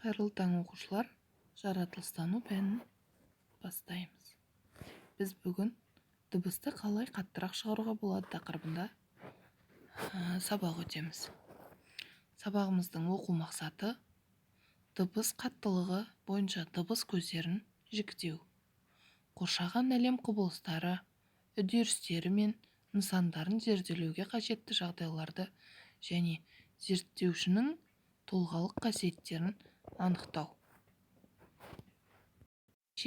Қайырлы таң оқушылар, жаратылыстану пәнін бастаймыз. Біз бүгін дыбысты қалай қаттырақ шығаруға болады тақырыбында сабақ өтеміз. Сабағымыздың оқу мақсаты дыбыс қаттылығы бойынша дыбыс көздерін жіктеу, қоршаған әлем құбылыстары, үдерістері мен нысандарын зерделеуге қажетті жағдайларды және зерттеушінің тұлғалық қасиеттерін анықтау.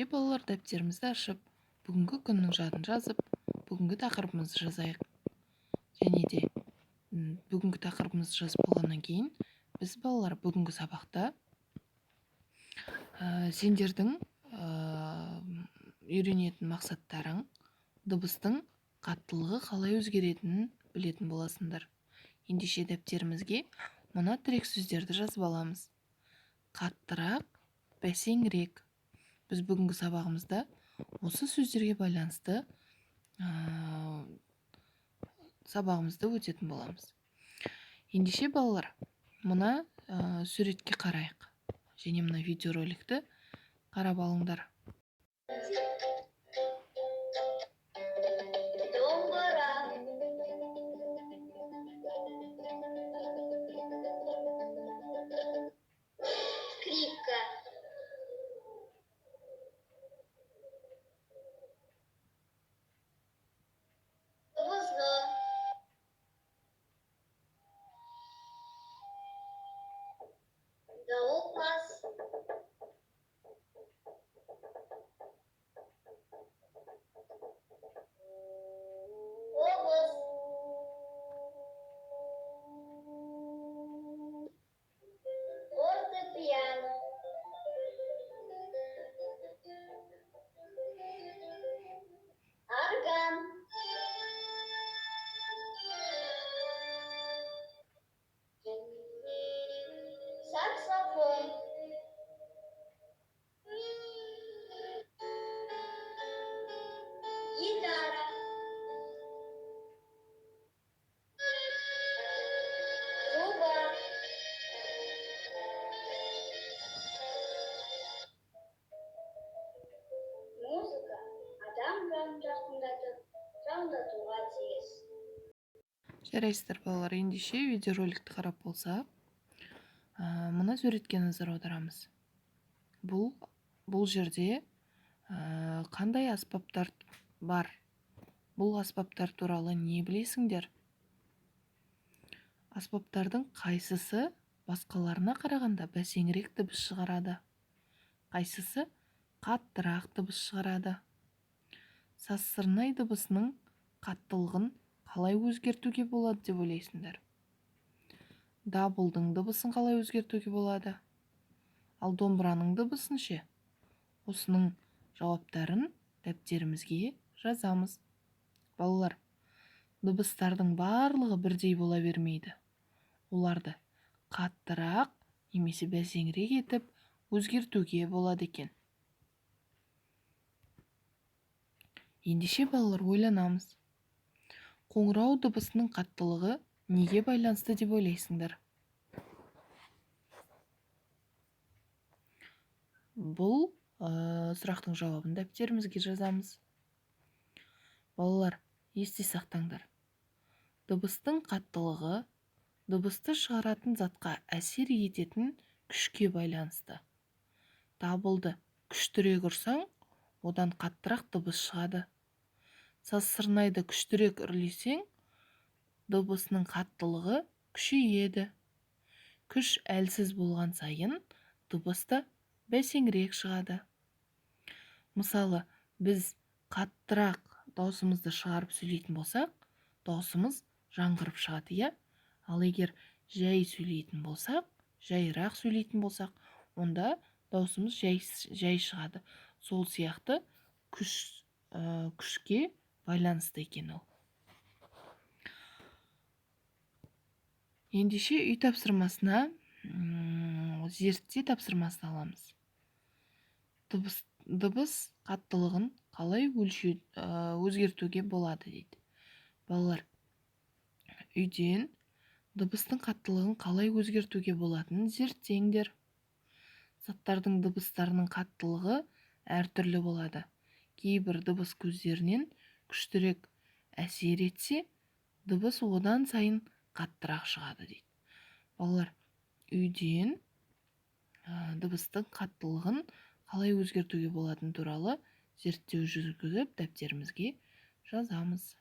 Балалар, дәптерімізді ашып, бүгінгі күннің жадын жазып, бүгінгі тақырыбымызды жазайық. Және де бүгінгі тақырыбымызды жазып болғаннан кейін, біз балалар бүгінгі сабақта сендердің үйренетін мақсаттарың дыбыстың қаттылығы қалай өзгеретінін білетін боласыңдар. Ендеше дәптерімізге мына тірек сөздерді жазып аламыз. Қаттырақ, бәсеңірек. Біз бүгінгі сабағымызда осы сөздерге байланысты сабағымызды өтетін боламыз. Ендеше балалар, мына суретке қарайық. Және мына видеороликті қарап алыңдар. Скрипка. Вузло. Даукас. Обуз. Фортепиано. Орган. Саксофон. Гитара. Труба. Музыка адам жанын жақындатуға тиіс. Жарайсыздар балалар, ендеше видеороликті қарап болсақ, мына суретке назар аударамыз. Бұл жерде қандай аспаптар бар? Бұл аспаптар туралы не білесіңдер? Аспаптардың қайсысы басқаларына қарағанда бәсеңірек дыбыс шығарады? Қайсысы қаттырақ дыбыс шығарады? Сазсырнай дыбысының қаттылығын қалай өзгертуге болады деп ойлайсыңдар? Дабылдың дыбысын қалай өзгертуге болады? Ал домбыраның дыбысын ше? Осының жауаптарын дәптерімізге жазамыз. Балалар, дыбыстардың барлығы бірдей бола бермейді. Оларды қаттырақ немесе бәсеңірек етіп өзгертуге болады екен. Ендеше балалар, ойланамыз. Қоңырау дыбысының қаттылығы неге байланысты деп ойлайсыңдар? Бұл сұрақтың жауабын дәптерімізге жазамыз. Балалар, есте сақтаңдар. Дыбыстың қаттылығы дыбысты шығаратын затқа әсер ететін күшке байланысты. Дабылды күштірек ұрсаң, одан қаттырақ дыбыс шығады. Сазсырнайды күштірек үрлесең, дыбысының қаттылығы күшейеді. Күш әлсіз болған сайын дыбысты бәсеңірек шығады. Мысалы, біз қаттырақ даусымызды шығарып сөйлейтін болсақ, даусымыз жаңғырып шығады, иә? Ал егер жай сөйлейтін болсақ, жайырақ сөйлейтін болсақ, онда даусымыз жай шығады. Сол сияқты күшке байланысты екен ол. Ендеше үй тапсырмасына, зертте тапсырмасын аламыз. Дыбыс қаттылығын қалай өзгертуге болады дейді. Балалар, үйден дыбыстың қаттылығын қалай өзгертуге болатынын зерттеңдер. заттардың дыбыстарының қаттылығы әртүрлі болады. Кейбір дыбыс көздерінен күштірек әсер етсе, дыбыс одан сайын қаттырақ шығады дейді. Балалар, үйден дыбыстың қаттылығын қалай өзгертуге болатыны туралы зерттеу жүргізіп дәптерімізге жазамыз.